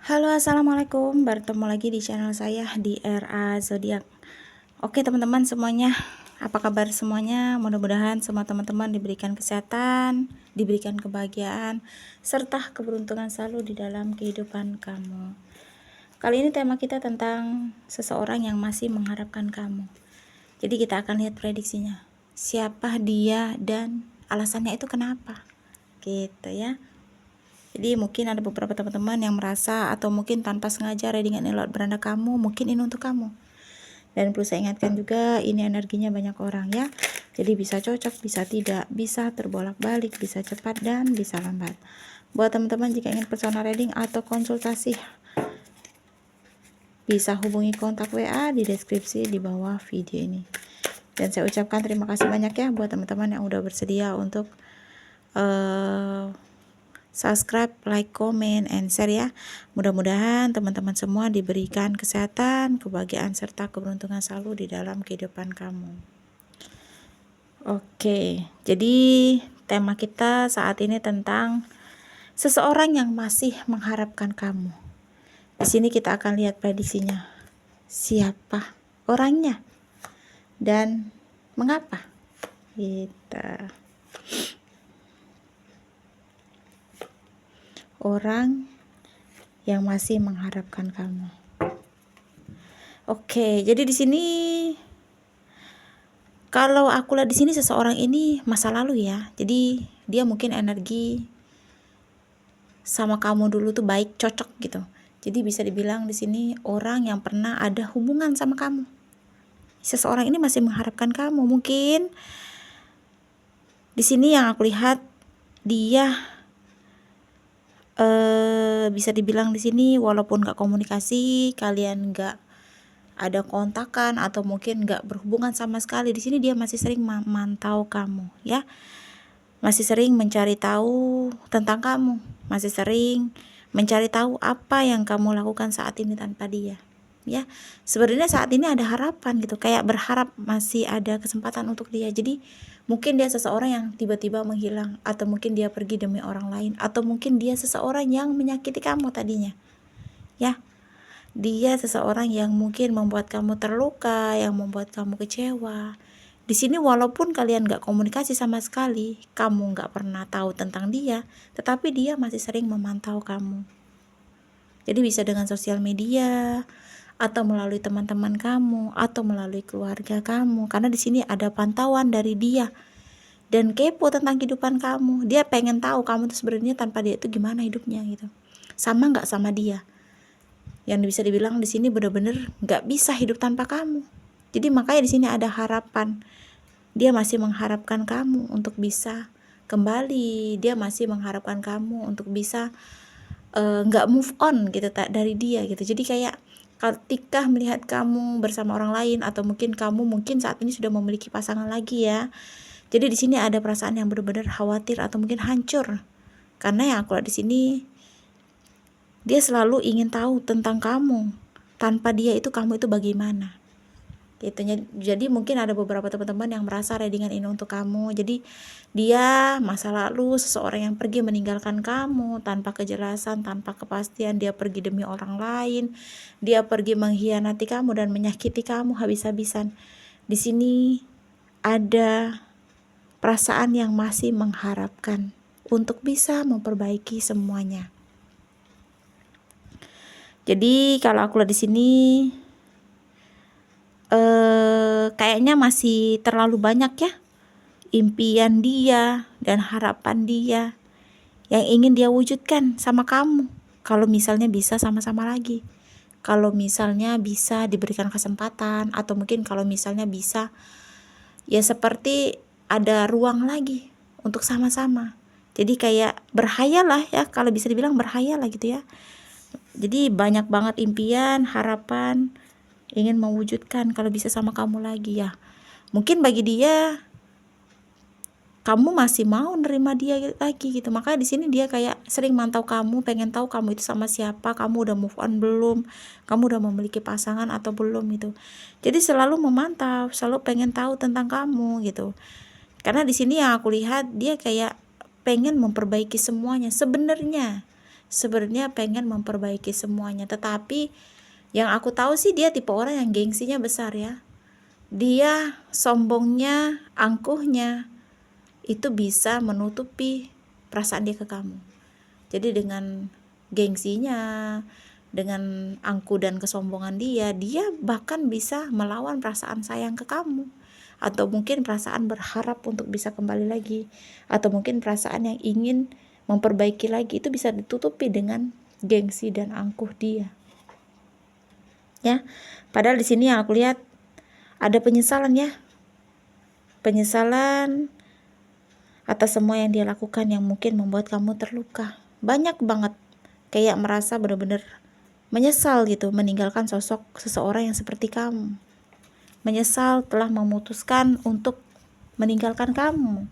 Halo, assalamualaikum. Bertemu lagi di channel saya di RA Zodiak. Oke, teman-teman semuanya, apa kabar semuanya? Mudah-mudahan semua teman-teman diberikan kesehatan, diberikan kebahagiaan, serta keberuntungan selalu di dalam kehidupan kamu. Kali ini tema kita tentang seseorang yang masih mengharapkan kamu. Jadi kita akan lihat prediksinya. Siapa dia dan alasannya itu kenapa? Gitu ya. Jadi mungkin ada beberapa teman-teman yang merasa atau mungkin tanpa sengaja readingan ini lewat beranda kamu, mungkin ini untuk kamu. Dan perlu saya ingatkan juga, ini energinya banyak orang ya. Jadi bisa cocok, bisa tidak, bisa terbolak-balik, bisa cepat dan bisa lambat. Buat teman-teman jika ingin personal reading atau konsultasi, bisa hubungi kontak WA di deskripsi di bawah video ini. Dan saya ucapkan terima kasih banyak ya buat teman-teman yang udah bersedia untuk subscribe, like, comment, and share ya. Mudah-mudahan teman-teman semua diberikan kesehatan, kebahagiaan, serta keberuntungan selalu di dalam kehidupan kamu. Oke, jadi tema kita saat ini tentang seseorang yang masih mengharapkan kamu. Di sini kita akan lihat prediksinya. Siapa orangnya dan mengapa? Kita orang yang masih mengharapkan kamu. Oke, jadi di sini kalau aku lihat di sini seseorang ini masa lalu ya. Jadi dia mungkin energi sama kamu dulu tuh baik, cocok gitu. Jadi bisa dibilang di sini orang yang pernah ada hubungan sama kamu. Seseorang ini masih mengharapkan kamu. Mungkin di sini yang aku lihat dia bisa dibilang di sini walaupun gak komunikasi, kalian gak ada kontakan atau mungkin gak berhubungan sama sekali, di sini dia masih sering memantau kamu ya, masih sering mencari tahu tentang kamu, masih sering mencari tahu apa yang kamu lakukan saat ini tanpa dia ya. Sebenarnya saat ini ada harapan gitu, kayak berharap masih ada kesempatan untuk dia. Jadi mungkin dia seseorang yang tiba-tiba menghilang, atau mungkin dia pergi demi orang lain, atau mungkin dia seseorang yang menyakiti kamu tadinya ya. Dia seseorang yang mungkin membuat kamu terluka, yang membuat kamu kecewa. Di sini walaupun kalian gak komunikasi sama sekali, kamu gak pernah tahu tentang dia, tetapi dia masih sering memantau kamu. Jadi bisa dengan sosial media, atau melalui teman-teman kamu, atau melalui keluarga kamu, karena di sini ada pantauan dari dia dan kepo tentang kehidupan kamu. Dia pengen tahu kamu tuh sebenarnya tanpa dia itu gimana hidupnya gitu, sama nggak sama dia. Yang bisa dibilang di sini benar-benar nggak bisa hidup tanpa kamu. Jadi makanya di sini ada harapan. Dia masih mengharapkan kamu untuk bisa kembali. Dia masih mengharapkan kamu untuk bisa nggak move on gitu dari dia gitu. Jadi kayak ketika melihat kamu bersama orang lain, atau mungkin kamu saat ini sudah memiliki pasangan lagi ya. Jadi di sini ada perasaan yang benar-benar khawatir atau mungkin hancur. Karena yang aku lihat di sini, dia selalu ingin tahu tentang kamu. Tanpa dia itu kamu itu bagaimana? Gitu. Jadi mungkin ada beberapa teman-teman yang merasa readingan ini untuk kamu. Jadi dia masa lalu seseorang yang pergi meninggalkan kamu tanpa kejelasan, tanpa kepastian. Dia pergi demi orang lain, dia pergi mengkhianati kamu dan menyakiti kamu habis-habisan. Di sini ada perasaan yang masih mengharapkan untuk bisa memperbaiki semuanya. Jadi kalau aku lihat di sini kayaknya masih terlalu banyak ya impian dia dan harapan dia yang ingin dia wujudkan sama kamu. Kalau misalnya bisa sama-sama lagi, kalau misalnya bisa diberikan kesempatan, atau mungkin kalau misalnya bisa ya seperti ada ruang lagi untuk sama-sama. Jadi kayak berhayal lah ya, kalau bisa dibilang berhayal lah gitu ya. Jadi banyak banget impian, harapan, ingin mewujudkan kalau bisa sama kamu lagi ya. Mungkin bagi dia kamu masih mau nerima dia lagi gitu. Makanya di sini dia kayak sering mantau kamu, pengen tahu kamu itu sama siapa, kamu udah move on belum, kamu udah memiliki pasangan atau belum gitu. Jadi selalu memantau, selalu pengen tahu tentang kamu gitu. Karena di sini yang aku lihat dia kayak pengen memperbaiki semuanya sebenarnya. sebenarnya pengen memperbaiki semuanya. Tetapi yang aku tahu sih dia tipe orang yang gengsinya besar ya. Dia sombongnya, angkuhnya itu bisa menutupi perasaan dia ke kamu. Jadi dengan gengsinya, dengan angku dan kesombongan dia bahkan bisa melawan perasaan sayang ke kamu, atau mungkin perasaan berharap untuk bisa kembali lagi, atau mungkin perasaan yang ingin memperbaiki lagi, itu bisa ditutupi dengan gengsi dan angkuh dia. Ya, padahal di sini yang aku lihat ada penyesalan ya, penyesalan atas semua yang dia lakukan yang mungkin membuat kamu terluka. Banyak banget kayak merasa benar-benar menyesal gitu meninggalkan sosok seseorang yang seperti kamu. Menyesal telah memutuskan untuk meninggalkan kamu.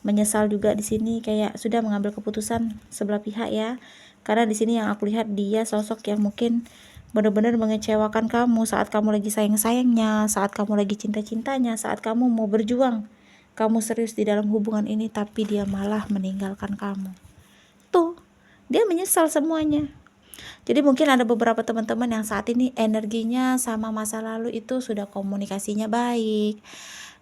Menyesal juga di sini kayak sudah mengambil keputusan sebelah pihak ya. Karena di sini yang aku lihat dia sosok yang mungkin benar-benar mengecewakan kamu saat kamu lagi sayang-sayangnya, saat kamu lagi cinta-cintanya, saat kamu mau berjuang, kamu serius di dalam hubungan ini, tapi dia malah meninggalkan kamu. Tuh, dia menyesal semuanya. Jadi mungkin ada beberapa teman-teman yang saat ini energinya sama masa lalu itu sudah komunikasinya baik.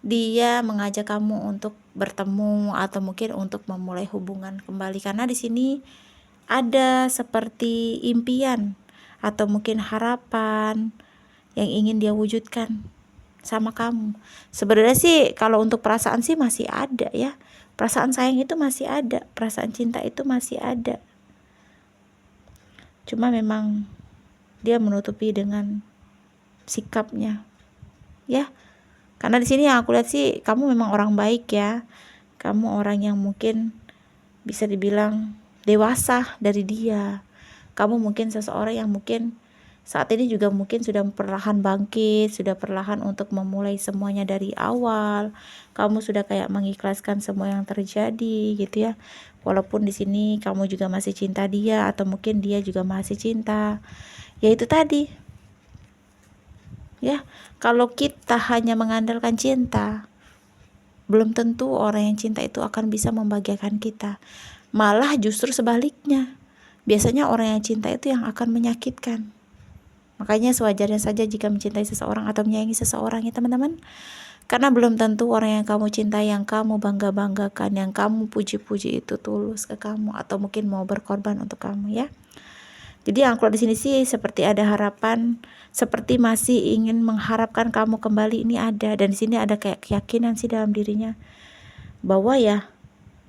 Dia mengajak kamu untuk bertemu atau mungkin untuk memulai hubungan kembali, karena di sini ada seperti impian atau mungkin harapan yang ingin dia wujudkan sama kamu. Sebenarnya sih kalau untuk perasaan sih masih ada ya. Perasaan sayang itu masih ada, perasaan cinta itu masih ada. Cuma memang dia menutupi dengan sikapnya. Ya. Karena di sini yang aku lihat sih kamu memang orang baik ya. Kamu orang yang mungkin bisa dibilang dewasa dari dia. Kamu mungkin seseorang yang mungkin saat ini juga mungkin sudah perlahan bangkit, sudah perlahan untuk memulai semuanya dari awal. Kamu sudah kayak mengikhlaskan semua yang terjadi gitu ya. Walaupun di sini kamu juga masih cinta dia atau mungkin dia juga masih cinta. Ya itu tadi. Ya, kalau kita hanya mengandalkan cinta, belum tentu orang yang cinta itu akan bisa membahagiakan kita. Malah justru sebaliknya. Biasanya orang yang cinta itu yang akan menyakitkan. Makanya sewajarnya saja jika mencintai seseorang atau menyayangi seseorang ya teman-teman. Karena belum tentu orang yang kamu cintai, yang kamu bangga-banggakan, yang kamu puji-puji itu tulus ke kamu atau mungkin mau berkorban untuk kamu ya. Jadi yang keluar di sini sih seperti ada harapan, seperti masih ingin mengharapkan kamu kembali, ini ada. Dan di sini ada kayak keyakinan sih dalam dirinya bahwa ya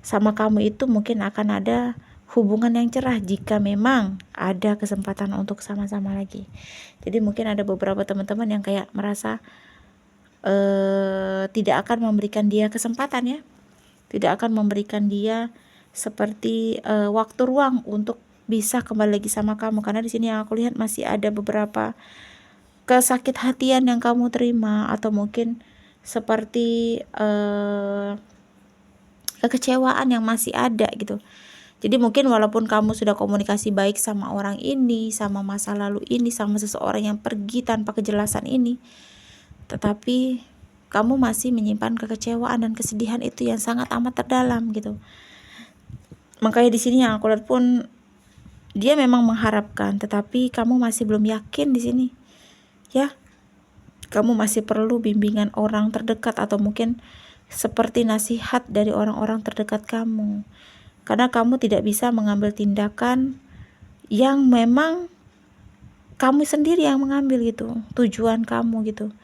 sama kamu itu mungkin akan ada hubungan yang cerah jika memang ada kesempatan untuk sama-sama lagi. Jadi mungkin ada beberapa teman-teman yang kayak merasa tidak akan memberikan dia kesempatan ya, tidak akan memberikan dia seperti waktu ruang untuk bisa kembali lagi sama kamu. Karena di sini yang aku lihat masih ada beberapa kesakit hatian yang kamu terima atau mungkin seperti kekecewaan yang masih ada gitu. Jadi mungkin walaupun kamu sudah komunikasi baik sama orang ini, sama masa lalu ini, sama seseorang yang pergi tanpa kejelasan ini, tetapi kamu masih menyimpan kekecewaan dan kesedihan itu yang sangat amat terdalam gitu. Makanya di sini yang aku lihat pun dia memang mengharapkan, tetapi kamu masih belum yakin di sini. Ya. Kamu masih perlu bimbingan orang terdekat atau mungkin seperti nasihat dari orang-orang terdekat kamu. Karena kamu tidak bisa mengambil tindakan yang memang kamu sendiri yang mengambil gitu, tujuan kamu gitu.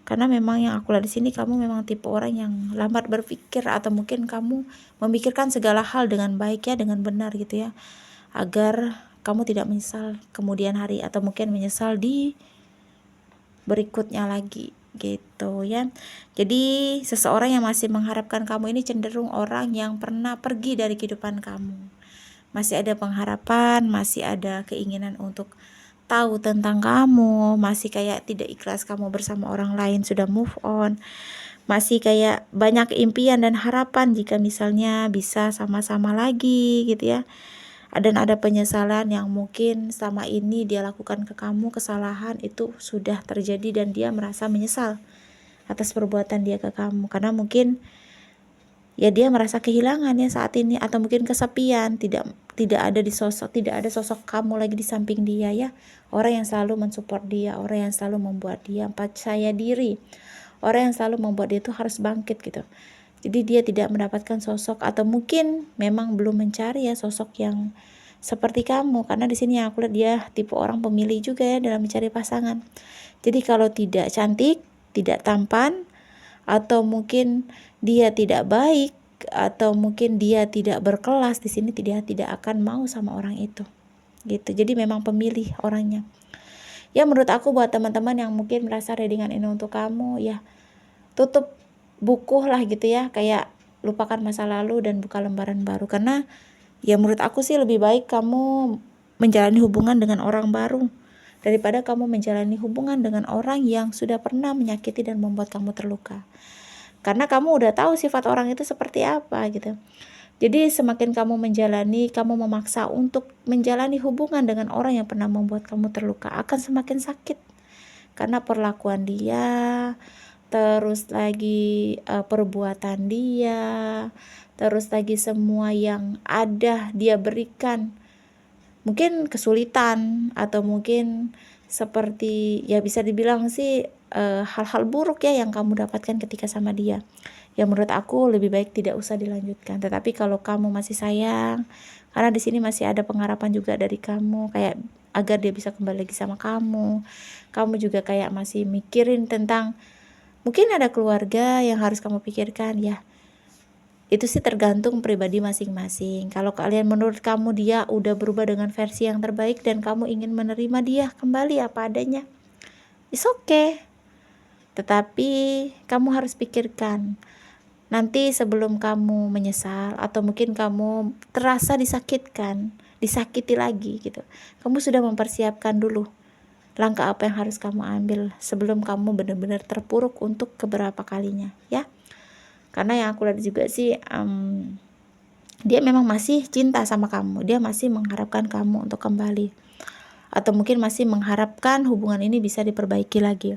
Karena memang yang aku lihat di sini kamu memang tipe orang yang lambat berpikir atau mungkin kamu memikirkan segala hal dengan baik ya, dengan benar gitu ya. Agar kamu tidak menyesal kemudian hari atau mungkin menyesal di berikutnya lagi gitu ya. Jadi seseorang yang masih mengharapkan kamu ini cenderung orang yang pernah pergi dari kehidupan kamu. Masih ada pengharapan, masih ada keinginan untuk tahu tentang kamu, masih kayak tidak ikhlas kamu bersama orang lain sudah move on. Masih kayak banyak impian dan harapan jika misalnya bisa sama-sama lagi gitu ya. Dan ada penyesalan yang mungkin selama ini dia lakukan ke kamu, kesalahan itu sudah terjadi dan dia merasa menyesal atas perbuatan dia ke kamu. Karena mungkin ya dia merasa kehilangan ya saat ini, atau mungkin kesepian, tidak ada sosok kamu lagi di samping dia ya. Orang yang selalu mensupport dia, orang yang selalu membuat dia percaya diri, orang yang selalu membuat dia tuh harus bangkit gitu. Jadi dia tidak mendapatkan sosok, atau mungkin memang belum mencari ya sosok yang seperti kamu, karena di sini aku lihat dia tipe orang pemilih juga ya dalam mencari pasangan. Jadi kalau tidak cantik, tidak tampan, atau mungkin dia tidak baik, atau mungkin dia tidak berkelas, di sini tidak akan mau sama orang itu gitu. Jadi memang pemilih orangnya ya. Menurut aku buat teman-teman yang mungkin merasa readingan ini untuk kamu ya, tutup buku lah gitu ya, kayak lupakan masa lalu dan buka lembaran baru. Karena ya menurut aku sih lebih baik kamu menjalani hubungan dengan orang baru daripada kamu menjalani hubungan dengan orang yang sudah pernah menyakiti dan membuat kamu terluka. Karena kamu udah tahu sifat orang itu seperti apa gitu. Jadi semakin kamu memaksa untuk menjalani hubungan dengan orang yang pernah membuat kamu terluka, akan semakin sakit. Karena perlakuan dia, terus lagi perbuatan dia, terus lagi semua yang ada dia berikan, mungkin kesulitan, atau mungkin seperti ya bisa dibilang sih hal-hal buruk ya yang kamu dapatkan ketika sama dia. Ya menurut aku lebih baik tidak usah dilanjutkan. Tetapi kalau kamu masih sayang, karena di sini masih ada pengharapan juga dari kamu, kayak agar dia bisa kembali lagi sama kamu. Kamu juga kayak masih mikirin tentang mungkin ada keluarga yang harus kamu pikirkan ya. Itu sih tergantung pribadi masing-masing. Kalau kalian menurut kamu dia udah berubah dengan versi yang terbaik dan kamu ingin menerima dia kembali apa adanya, it's okay. Tetapi kamu harus pikirkan nanti sebelum kamu menyesal, atau mungkin kamu terasa disakiti lagi gitu. Kamu sudah mempersiapkan dulu langkah apa yang harus kamu ambil sebelum kamu benar-benar terpuruk untuk keberapa kalinya ya. Karena yang aku lihat juga sih dia memang masih cinta sama kamu, dia masih mengharapkan kamu untuk kembali, atau mungkin masih mengharapkan hubungan ini bisa diperbaiki lagi.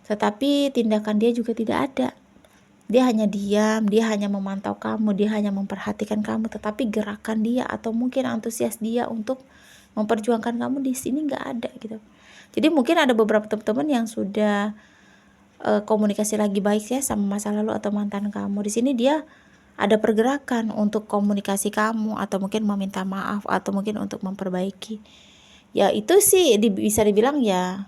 Tetapi tindakan dia juga tidak ada. Dia hanya diam, dia hanya memantau kamu, dia hanya memperhatikan kamu, tetapi gerakan dia atau mungkin antusias dia untuk memperjuangkan kamu di sini nggak ada gitu. Jadi mungkin ada beberapa teman-teman yang sudah komunikasi lagi baik ya sama masa lalu atau mantan kamu. Di sini dia ada pergerakan untuk komunikasi kamu, atau mungkin meminta maaf, atau mungkin untuk memperbaiki. Ya itu sih bisa dibilang ya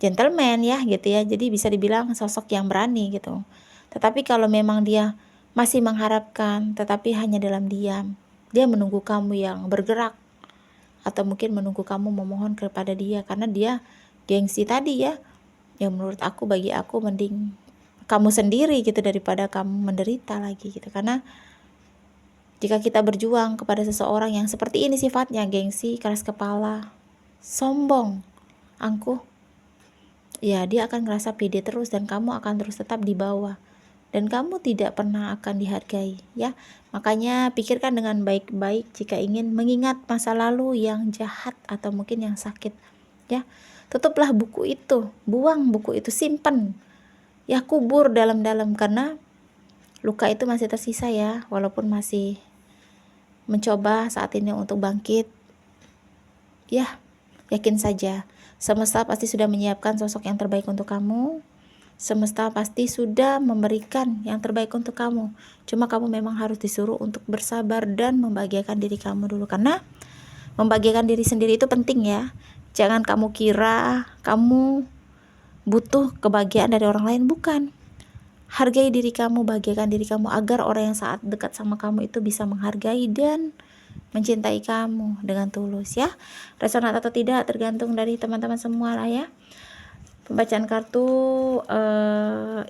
gentleman ya gitu ya. Jadi bisa dibilang sosok yang berani gitu. Tetapi kalau memang dia masih mengharapkan tetapi hanya dalam diam, dia menunggu kamu yang bergerak, atau mungkin menunggu kamu memohon kepada dia karena dia gengsi tadi ya. Ya menurut aku, bagi aku mending kamu sendiri gitu daripada kamu menderita lagi gitu. Karena jika kita berjuang kepada seseorang yang seperti ini sifatnya, gengsi, keras kepala, sombong, angkuh, ya dia akan ngerasa pede terus dan kamu akan terus tetap di bawah. Dan kamu tidak pernah akan dihargai ya. Makanya pikirkan dengan baik-baik jika ingin mengingat masa lalu yang jahat atau mungkin yang sakit ya. Tutuplah buku itu, buang buku itu, simpen ya, kubur dalam-dalam, karena luka itu masih tersisa ya. Walaupun masih mencoba saat ini untuk bangkit ya, yakin saja semesta pasti sudah menyiapkan sosok yang terbaik untuk kamu. Semesta pasti sudah memberikan yang terbaik untuk kamu. Cuma kamu memang harus disuruh untuk bersabar dan membahagiakan diri kamu dulu. Karena membahagiakan diri sendiri itu penting ya. Jangan kamu kira kamu butuh kebahagiaan dari orang lain, bukan. Hargai diri kamu, bahagiakan diri kamu agar orang yang saat dekat sama kamu itu bisa menghargai dan mencintai kamu dengan tulus ya. Resonat atau tidak tergantung dari teman-teman semua lah ya. Pembacaan kartu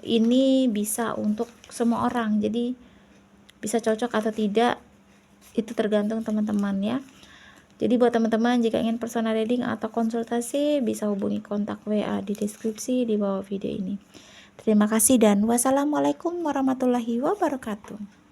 ini bisa untuk semua orang, jadi bisa cocok atau tidak itu tergantung teman-teman ya. Jadi buat teman-teman jika ingin personal reading atau konsultasi bisa hubungi kontak WA di deskripsi di bawah video ini. Terima kasih dan wassalamualaikum warahmatullahi wabarakatuh.